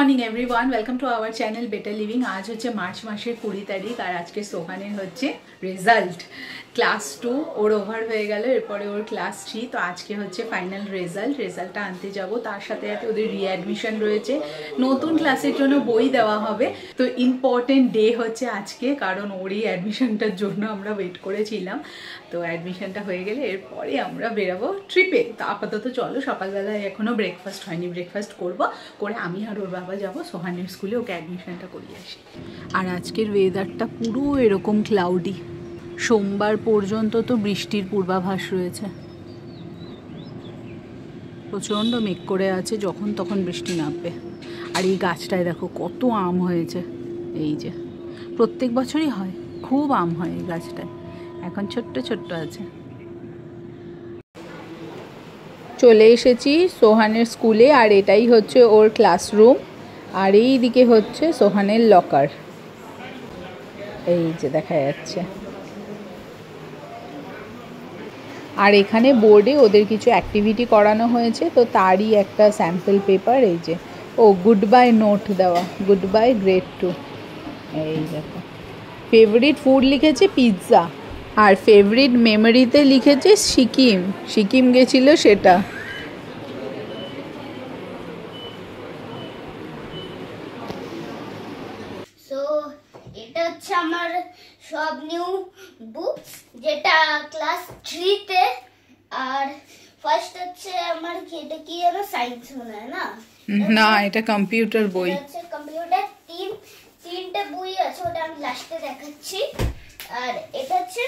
Morning everyone, welcome to our channel better living. আজ হচ্ছে March মাসের 20 তারিখ আর আজকে সোহানের হচ্ছে রেজাল্ট। ক্লাস 2 ওর ওভার হয়ে গেল, এরপরে ওর ক্লাস 3। তো আজকে হচ্ছে ফাইনাল রেজাল্টটা আনতে যাব। তার সাথে সাথে ওদের রিঅ্যাডমিশন রয়েছে, নতুন ক্লাসের জন্য বই দেওয়া হবে। তো ইম্পর্টেন্ট ডে হচ্ছে আজকে, কারণ ওরই অ্যাডমিশনটার জন্য আমরা ওয়েট করেছিলাম। তো অ্যাডমিশনটা হয়ে গেলে এরপরে আমরা বেরাবো ট্রিপে। তো আপাতত চলো, সকালবেলায় এখনও ব্রেকফাস্ট হয়নি, ব্রেকফাস্ট করে আমি আর ওর বাবা যাবো সোহানের স্কুলে, ওকে অ্যাডমিশনটা করিয়ে আসি। আর আজকের ওয়েদারটা পুরো এরকম ক্লাউডি, সোমবার পর্যন্ত তো বৃষ্টির পূর্বাভাস রয়েছে। প্রচণ্ড মেঘ করে আছে, যখন তখন বৃষ্টি নামবে। আর এই গাছটায় দেখো কত আম হয়েছে, এই যে প্রত্যেক বছরই হয়, খুব আম হয় এই গাছটায়। এখন ছোট্ট ছোট্ট আছে। চলে এসেছি সোহানের স্কুলে, আর এটাই হচ্ছে ওর ক্লাসরুম, আর এই দিকে হচ্ছে সোহানের লকার, এই যে দেখা যাচ্ছে। আর এখানে বোর্ডে ওদের কিছু অ্যাক্টিভিটি করানো হয়েছে, তো তারই একটা স্যাম্পল পেপার। এই যে ও গুড বাই নোট দেওয়া, গুড বাই গ্রেড 2। এই দেখো, ফেভারিট ফুড লিখেছে পিৎজা, আর ফেভারিট মেমোরিতে লিখেছে সিকিম গেছিল সেটা। এটা হচ্ছে আমার সব নিউ বুকস, যেটা ক্লাস 3 তে। আর ফার্স্ট হচ্ছে আমার এটা কি জানো, সায়েন্স মনে হয় না? না, এটা কম্পিউটার বই। হচ্ছে কম্পিউটার তিনটে বই আছে, ওটা আমি লাস্টে দেখাচ্ছি। আর এটা হচ্ছে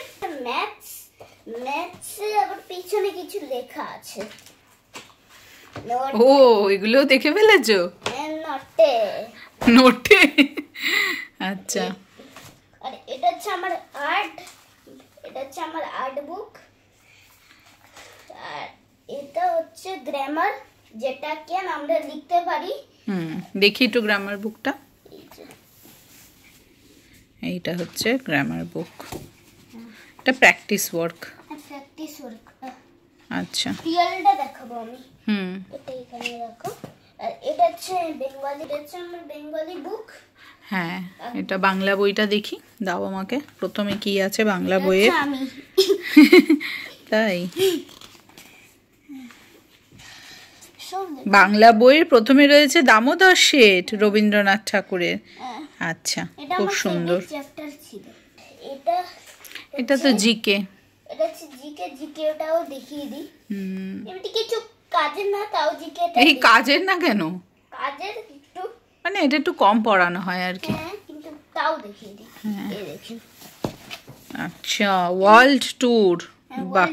ম্যাথস আবার পিছনে কিছু লেখা আছে। ও, এগুলো দেখে ফেলেছো? নোটে আচ্ছা। আর এটা হচ্ছে আমার আর্ট বুক। আর এটা হচ্ছে গ্রামার, যেটাকে আমরা লিখতে পারি। দেখি একটু গ্রামার বুকটা। এইটা হচ্ছে গ্রামার বুক, এটা প্র্যাকটিস ওয়ার্ক। আচ্ছা, রিয়েলটা দেখাবো আমি। এটা এখানে রাখো। আর এটা হচ্ছে আমার বেঙ্গলি বুক। হ্যাঁ, এটা বাংলা বইটা দেখি, দাও আমাকে। প্রথমে কি আছে বাংলা বইয়ে? তাই বাংলা বইয়ের প্রথমে রয়েছে দামোদর শেঠ, রবীন্দ্রনাথ ঠাকুরের। আচ্ছা, খুব সুন্দর। এটা তো জিকে। এটা হচ্ছে জিকে, ওটাও দেখিয়ে দিই। এমনি কিছু কাজের না, তাও জিকে। এই কাজের না কেন? কাজের একটু, মানে এটা একটু কম পড়ানো হয় আর কি। হ্যাঁ, কিন্তু তাও দেখিয়ে দিই। এই দেখেন। আচ্ছা, ওয়ার্ল্ড ট্যুর। বাহ,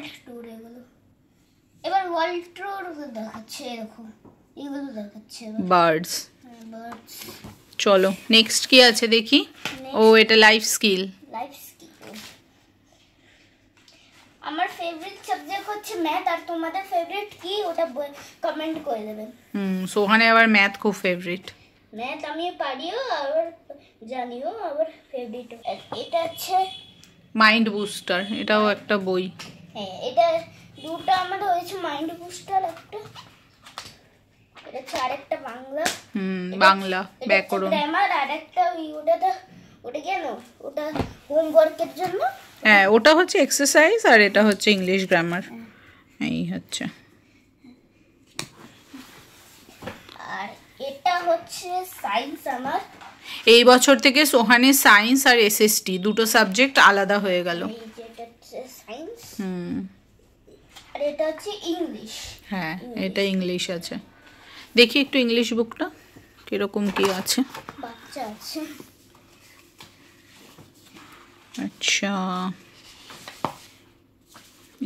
এবার ওয়ার্ল্ড ট্যুর দেখাচ্ছে, এরকম এগুলো দেখাচ্ছে। বার্ডস। চলো নেক্সট কি আছে দেখি। ও, এটা লাইফ স্কিল। আমার ফেভারিট সাবজেক্ট হচ্ছে ম্যাথ। আর তোমাদের ফেভারিট কি, ওটা কমেন্ট করে দেবেন। সোহানে আবার ম্যাথ খুব ফেভারিট। ম্যাথ আমি পারিও, আবার জানিও, আবার ফেভারিট। এটা হচ্ছে মাইন্ড বুস্টার, এটাও একটা বই। হ্যাঁ, এটা দুটো আমার হয়েছে, মাইন্ড বুস্টার একটা। এটা হচ্ছে আরেকটা বাংলা। বাংলা ব্যাকরণ। গ্রামার আর একটা ওটা কেন, ওটা হোমওয়ার্কের জন্য। হ্যাঁ, ওটা হচ্ছে এক্সারসাইজ, আর এটা হচ্ছে ইংলিশ গ্রামার। এই হচ্ছে। আর এটা হচ্ছে সায়েন্স আমার। এই বছর থেকে সোহানের সায়েন্স আর এসএসটি দুটো সাবজেক্ট আলাদা হয়ে গেল। এটা হচ্ছে সায়েন্স। আর এটা হচ্ছে ইংলিশ। হ্যাঁ, এটা ইংলিশ আছে। দেখি একটু ইংলিশ বুকটা কিরকম কি আছে। বাচ্চা আছে। আচ্ছা,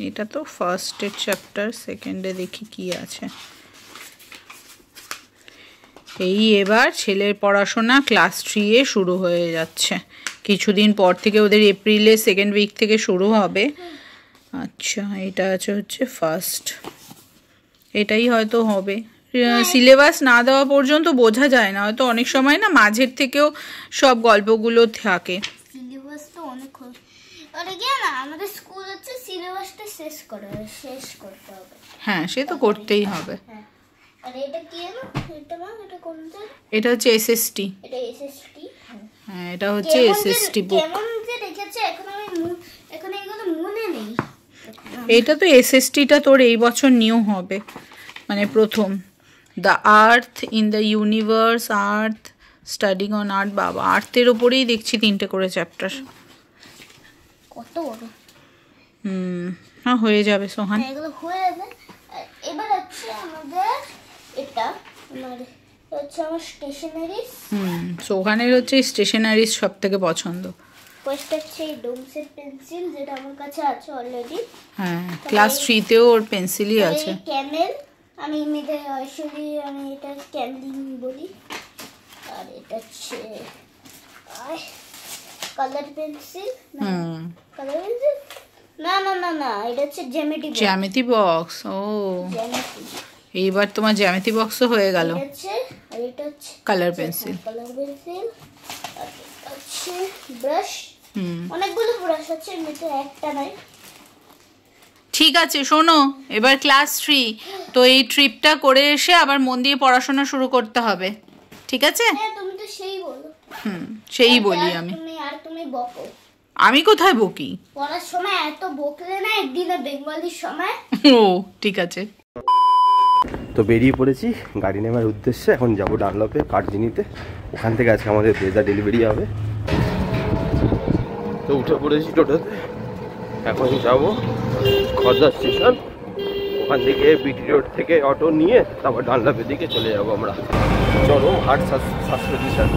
এটা তো ফার্স্টের চ্যাপ্টার, সেকেন্ডে দেখি কি আছে। এই এবার ছেলের পড়াশোনা ক্লাস 3 এ শুরু হয়ে যাচ্ছে, কিছুদিন পর থেকে ওদের এপ্রিলের সেকেন্ড উইক থেকে শুরু হবে। আচ্ছা, এটা আছে হচ্ছে ফার্স্ট, এটাই হয়তো হবে। সিলেবাস না দেওয়া পর্যন্ত বোঝা যায় না, হয়তো অনেক সময় না মাঝের থেকেও সব গল্পগুলো থাকে। সিলেবাস তো অনেক, আর কি না, আমাদের স্কুল হচ্ছে সিলেবাসটা শেষ করতে হবে। হ্যাঁ, সে তো করতেই হবে। আর এটা কি জানো? এটা না, এটা কোনটা? এটা হচ্ছে এসএসটি। এটা এসএসটি। হ্যাঁ, এটা হচ্ছে এসএসটি বুক। কেমন যে রেখেছে এখন এখন এগুলো মনে নেই। এটা তো এসএসটিটা তোর এই বছর নিউ হবে, মানে প্রথম। The earth in the universe, earth studying on earth. বাবা, আর্থের ওপরেই দেখছি 3টে করে চ্যাপ্টার। কত বড়! হ্যাঁ, হয়ে যাবে সোহান। এগুলো হয়ে যাবে। এবার হচ্ছে আমাদের এটা হচ্ছে আমার স্টেশনারিজ। সোহানের হচ্ছে স্টেশনারিজ সব থেকে পছন্দ। ফার্স্ট হচ্ছে এই ডোমসের পেন্সিল, যেটা আমার কাছে আছে অলরেডি। হ্যাঁ, ক্লাস 3তেও ওর পেন্সিলই আছে। ক্যামেল, আমি এমনিতে আসলে আমি এটা ক্যামলিং বলি। আর এটা হচ্ছে কালার পেন্সিল। কালার পেন্সিল না না না না, এটা হচ্ছে জ্যামিতি বক্স। জ্যামিতি বক্স। ও, এইবার তোমার জ্যামিতি বক্সও হয়ে গেল। আর এটা হচ্ছে কালার পেন্সিল। Colour pencil. আর এটা হচ্ছে ব্রাশ। অনেকগুলো ব্রাশ আছে, এমনিতে একটা নাই। ঠিক আছে, শোনো, এবার ক্লাস 3, তো এই ট্রিপটা করে এসে আবার মন দিয়ে পড়াশোনা শুরু করতে হবে, ঠিক আছে? হ্যাঁ, তুমি তো সেই বলো। সেই বলি আমি। তুমি বকো। আমি কোথায় বকি? পড়ার সময় এত বকলে না, একদিনে বেঙ্গলির সময়। ও, ঠিক আছে। তো বেরিয়ে পড়েছি গাড়ি নেওয়ার উদ্দেশ্যে। এখন যাবো ডানলপে, কার্জিনিতে। ওখান থেকে আজকে আমাদের পিৎজা ডেলিভারি হবে। তো উঠে পড়েছি টোটোতে। এখন যাবো খর্দা স্টেশন। ওখান থেকে বিটি রোড থেকে অটো নিয়ে তারপর ডানলপের দিকে চলে যাবো আমরা। চলো, হাট স্বাস্থ্য স্টেশন।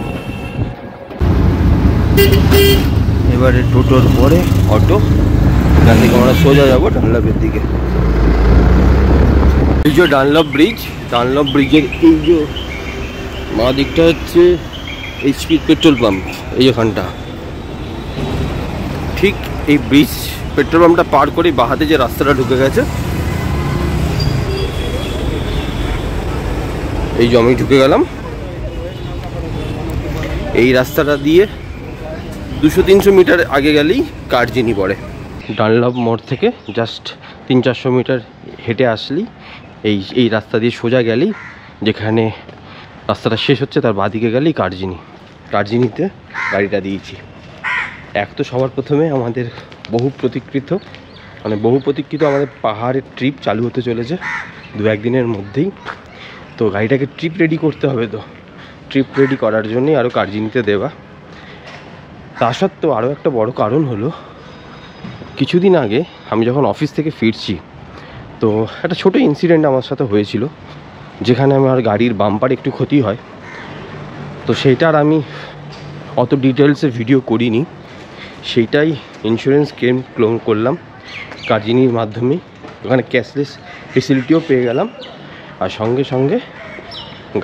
এবারে টোটোর পরে অটো, ওখান থেকে আমরা সোজা যাবো ডানলপের দিকে। এই যে ডানলপ ব্রিজ, ডানলপ ব্রিজের এই যে মা দিকটা হচ্ছে এইচপি পেট্রোল পাম্প। এই ওখানটা ঠিক এই ব্রিজ পেট্রোল পাম্পটা পার করে বাহাতে যে রাস্তাটা ঢুকে গেছে, এই জমি ঢুকে গেলাম। এই রাস্তাটা দিয়ে 200-300 মিটার আগে গেলেই কার্জিনি পড়ে। ডানলপ মোড় থেকে জাস্ট 300-400 মিটার হেঁটে আসলেই এই রাস্তা দিয়ে সোজা গেলেই, যেখানে রাস্তাটা শেষ হচ্ছে তার বাঁদিকে গেলেই কার্জিনি। কার্জিনিতে গাড়িটা দিয়েছি। এক তো সবার প্রথমে আমাদের বহু প্রতীক্ষিত আমাদের পাহাড়ের ট্রিপ চালু হতে চলেছে 2-1 দিনের মধ্যেই। তো গাড়িটাকে ট্রিপ রেডি করতে হবে। তো ট্রিপ রেডি করার জন্যই আরও কার্জিনিতে দেওয়া। তা সত্ত্বেও আরও একটা বড় কারণ হলো, কিছুদিন আগে আমি যখন অফিস থেকে ফিরছি, তো একটা ছোটো ইনসিডেন্ট আমার সাথে হয়েছিল, যেখানে আমার গাড়ির বাম্পার একটু ক্ষতি হয়। তো সেইটার আমি অত ডিটেলসে ভিডিও করিনি, সেইটাই ইন্স্যুরেন্স ক্লেম করলাম কার্জিনির মাধ্যমে। ওখানে ক্যাশলেস ফেসিলিটিও পেয়ে গেলাম, আর সঙ্গে সঙ্গে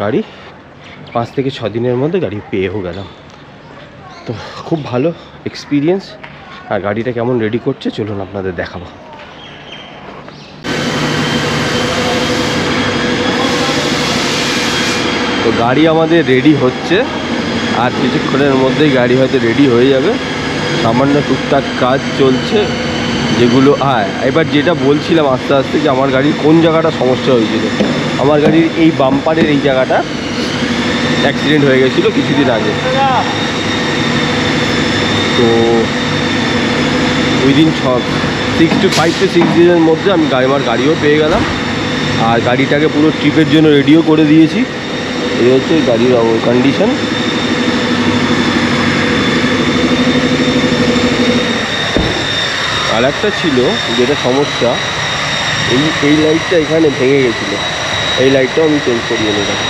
গাড়ি 5 থেকে 6 দিনের মধ্যে গাড়ি পেয়েও গেলাম। তো খুব ভালো এক্সপিরিয়েন্স। আর গাড়িটা কেমন রেডি করছে চলুন আপনাদের দেখাবো। তো গাড়ি আমাদের রেডি হচ্ছে, আর কিছুক্ষণের মধ্যেই গাড়ি হয়তো রেডি হয়ে যাবে। সামান্য টুকটাক কাজ চলছে যেগুলো। এবার যেটা বলছিলাম আস্তে আস্তে, যে আমার গাড়ির কোন জায়গাটা সমস্যা হয়েছিল। আমার গাড়ির এই বাম্পারের এই জায়গাটা অ্যাক্সিডেন্ট হয়ে গেছিলো কিছুদিন আগে। তো উইদিন 5 to 6 দিনের মধ্যে আমি আমার গাড়িও পেয়ে গেলাম, আর গাড়িটাকে পুরো ট্রিপের জন্য রেডিও করে দিয়েছি। এই হচ্ছে গাড়ির কন্ডিশন। আর একটা ছিল যেটা সমস্যা, এই লাইটটা এখানে ভেঙে গেছিলো। এই লাইটটাও আমি চেঞ্জ করিয়ে নিলাম।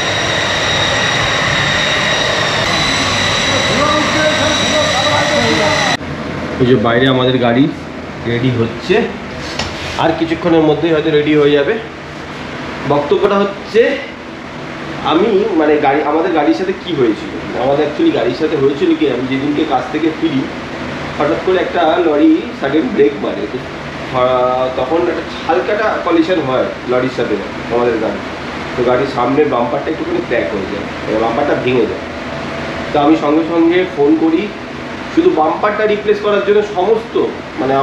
এই যে বাইরে আমাদের গাড়ি রেডি হচ্ছে, আর কিছুক্ষণের মধ্যেই হয়তো রেডি হয়ে যাবে। বক্তব্যটা হচ্ছে, আমি আমাদের গাড়ির সাথে কি হয়েছিল, আমাদের অ্যাকচুয়ালি গাড়ির সাথে হয়েছিল কি, আমি যেদিনকে কাজ থেকে ফিরি হঠাৎ করে একটা লরি সাডেন ব্রেক মারে। তখন একটা হালকাটা কলিশন হয় লরির সাথে আমাদের গাড়ি। তো গাড়ির সামনের বাম্পারটা একটুখানি ক্র্যাক হয়ে যায়, বাম্পারটা ভেঙে যায়। তো আমি সঙ্গে সঙ্গে ফোন করি, শুধু বাম্পারটা রিপ্লেস করার জন্য সমস্ত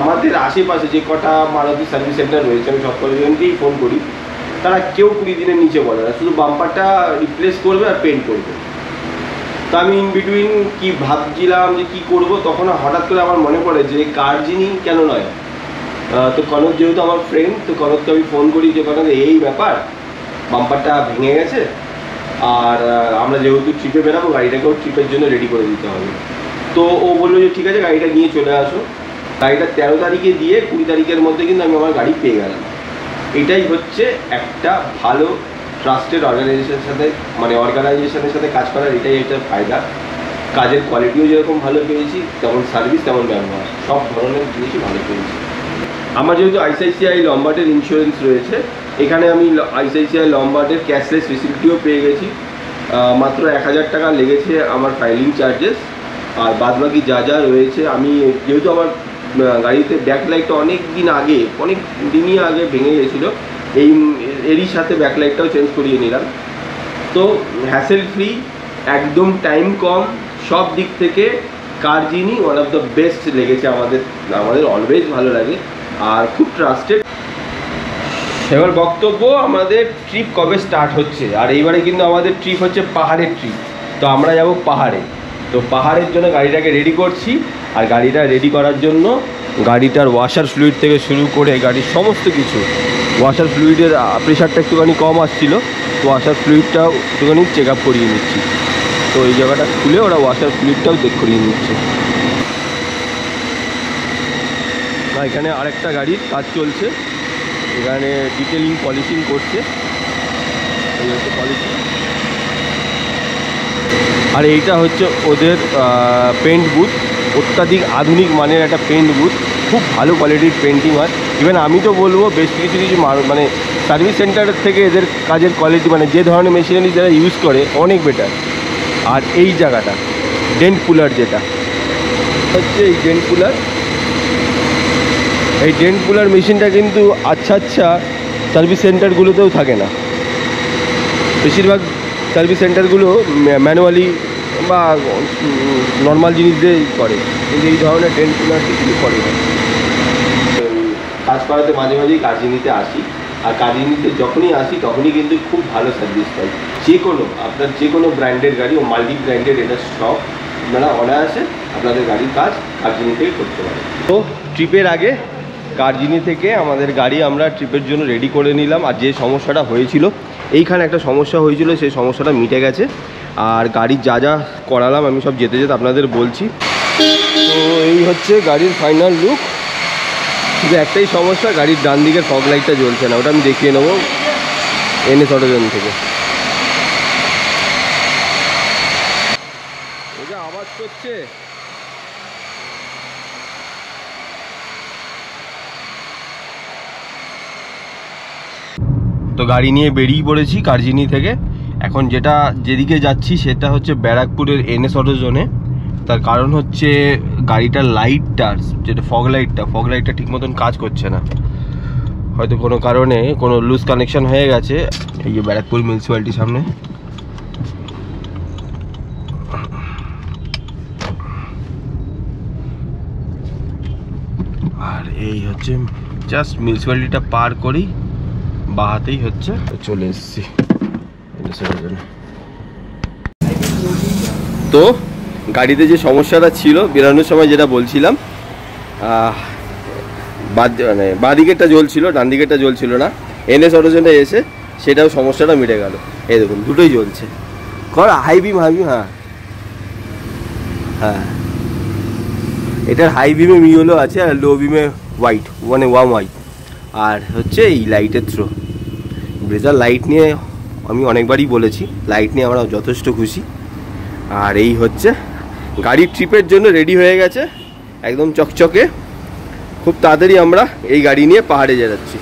আমাদের আশেপাশে যে কটা মারুতি সার্ভিস সেন্টার রয়েছে আমি সব কটাকেই ফোন করি। তারা কেউ 20 দিনের নিচে বলে না, শুধু বাম্পারটা রিপ্লেস করবে আর পেন্ট করবে। তো আমি ইন বিটুইন কি ভাবছিলাম যে কি করব, তখন হঠাৎ করে আমার মনে পড়ে যে কার্জিনি কেন নয়। তো কনক যেহেতু আমার ফ্রেন্ড, তো কনককে আমি ফোন করি যে কনক এই ব্যাপার, বাম্পারটা ভেঙে গেছে আর আমরা যেহেতু ট্রিপে বেরাবো গাড়িটাকেও ট্রিপের জন্য রেডি করে দিতে হবে। তো ও বললো যে ঠিক আছে গাড়িটা নিয়ে চলে আসো। গাড়িটা 13 তারিখে দিয়ে 20 তারিখের মধ্যে কিন্তু আমি আমার গাড়ি পেয়ে গেলাম। এটাই হচ্ছে একটা ভালো ট্রাস্টেড অর্গানাইজেশনের সাথে কাজ করার, এটাই একটা ফায়দা। কাজের কোয়ালিটিও যেরকম ভালো পেয়েছি, তেমন সার্ভিস, তেমন ব্যবহার, সব ধরনের জিনিসই ভালো পেয়েছি। আমার যেহেতু আইসিআইসিআই লম্বার্ডের ইন্স্যুরেন্স রয়েছে, এখানে আমি আইসিআইসিআই লম্বার্ডের ক্যাশলেস ফেসিলিটিও পেয়ে গেছি। মাত্র 1000 টাকা লেগেছে আমার ফাইলিং চার্জেস, আর বাদবাকি যা যা রয়েছে আমি যেহেতু আমার গাড়িতে ব্যাকলাইটটা অনেক দিনই আগে ভেঙে গেছিলো, এরই সাথে ব্যাকলাইটটাও চেঞ্জ করিয়ে নিলাম। তো হ্যাসেল ফ্রি, একদম টাইম কম, সব দিক থেকে কার্জিনি ওয়ান অফ দ্য বেস্ট লেগেছে আমাদের অলওয়েজ ভালো লাগে আর খুব ট্রাস্টেড। এবার বক্তব্য, আমাদের ট্রিপ কবে স্টার্ট হচ্ছে। আর এইবারে কিন্তু আমাদের ট্রিপ হচ্ছে পাহাড়ের ট্রিপ। তো আমরা যাব পাহাড়ে। তো পাহাড়ের জন্য গাড়িটাকে রেডি করছি, আর গাড়িটা রেডি করার জন্য গাড়িটার ওয়াশার ফ্লুইড থেকে শুরু করে গাড়ির সমস্ত কিছু, ওয়াশার ফ্লুইডের প্রেশারটা একটুখানি কম আসছিলো, তো ওয়াশার ফ্লুইডটাও একটুখানি চেক আপ করিয়ে নিচ্ছি। তো এই জায়গাটা খুলে ওরা ওয়াশার ফ্লুইডটাও চেক করিয়ে নিচ্ছে। না, এখানে আরেকটা গাড়ির কাজ চলছে, এখানে ডিটেলিং পলিশিং করছে, এই হচ্ছে পলিশিং। আর এইটা হচ্ছে ওদের পেন্ট বুথ, অত্যাধিক আধুনিক মানের একটা পেন্ট বুথ, খুব ভালো কোয়ালিটির পেন্টিং হয়। ইভেন আমি তো বলবো বেশ কিছু মানে সার্ভিস সেন্টারের থেকে এদের কাজের কোয়ালিটি, মানে যে ধরনের মেশিনারি যারা ইউজ করে অনেক বেটার। আর এই জায়গাটা ডেন্ট পুলার, যেটা হচ্ছে এই ডেন্ট পুলার, এই ডেন্ট পুলার মেশিনটা কিন্তু আচ্ছা সার্ভিস সেন্টারগুলোতেও থাকে না। বেশিরভাগ সার্ভিস সেন্টারগুলো ম্যানুয়ালি বা নর্মাল জিনিস দিয়েই করে, কিন্তু এই ধরনের ডেন্ট পুলার কিছু করে না। কাজ করাতে মাঝে মাঝেই কার্জিনিতে আসি, আর কার্জিনিতে যখনই আসি তখনই কিন্তু খুব ভালো সার্ভিস পাই। আপনার যে কোনো ব্র্যান্ডের গাড়ি ও মাল্টি ব্র্যান্ডেড এটা সব আপনারা অনায়াসে আপনাদের গাড়ির কাজ কার্জিনি থেকে করতে পারেন। তো ট্রিপের আগে কার্জিনি থেকে আমাদের গাড়ি আমরা ট্রিপের জন্য রেডি করে নিলাম। আর যে সমস্যাটা হয়েছিল, এইখানে একটা সমস্যা হয়েছিল, সেই সমস্যাটা মিটে গেছে। আর গাড়ির যা যা করালাম আমি সব যেতে আপনাদের বলছি। তো এই হচ্ছে গাড়ির ফাইনাল লুক। শুধু একটাই সমস্যা, গাড়ির ডান দিকের ফগ লাইটটা জ্বলছে না, ওটা আমি দেখিয়ে নেবো এনএস অটোজন থেকে। ওটা আওয়াজ করছে। তো গাড়ি নিয়ে বেরিয়ে পড়েছি কার্জিনি থেকে। এখন যেদিকে যাচ্ছি সেটা হচ্ছে ব্যারাকপুরের এনএস অটোজোনে। তার কারণ হচ্ছে গাড়িটার লাইটটা, যেটা ফগ লাইটটা ঠিক মতন কাজ করছে না, হয়তো কোনো কারণে কোনো লুজ কানেকশন হয়ে গেছে। এই যে ব্যারাকপুর মিউনিসিপ্যালিটির সামনে, আর এই হচ্ছে জাস্ট মিউনিসিপ্যালিটিটা পার করেই বাহাতেই হচ্ছে। চলে এসেছি। তো গাড়িতে যে সমস্যাটা ছিল বেরানোর সময়, যেটা বলছিলাম, বাঁ দিকেরটা জ্বলছিল, ডান দিকেরটা জ্বলছিল না। এনএস অটোজনে এসে সেটাও সমস্যাটা মিটে গেল। এই দেখুন দুটোই জ্বলছে। হাই বিম, হ্যাঁ এটার হাই বিমে ইয়েলো আছে আর লো বিমে হোয়াইট, মানে ওয়ার্ম হোয়াইট। আর হচ্ছে এই লাইটের থ্রো। ব্রেজার লাইট নিয়ে আমি অনেকবারই বলেছি, লাইট নিয়ে আমরা যথেষ্ট খুশি। আর এই হচ্ছে গাড়ির ট্রিপের জন্য রেডি হয়ে গেছে, একদম চকচকে। খুব তাড়াতাড়ি আমরা এই গাড়ি নিয়ে পাহাড়ে যাচ্ছি।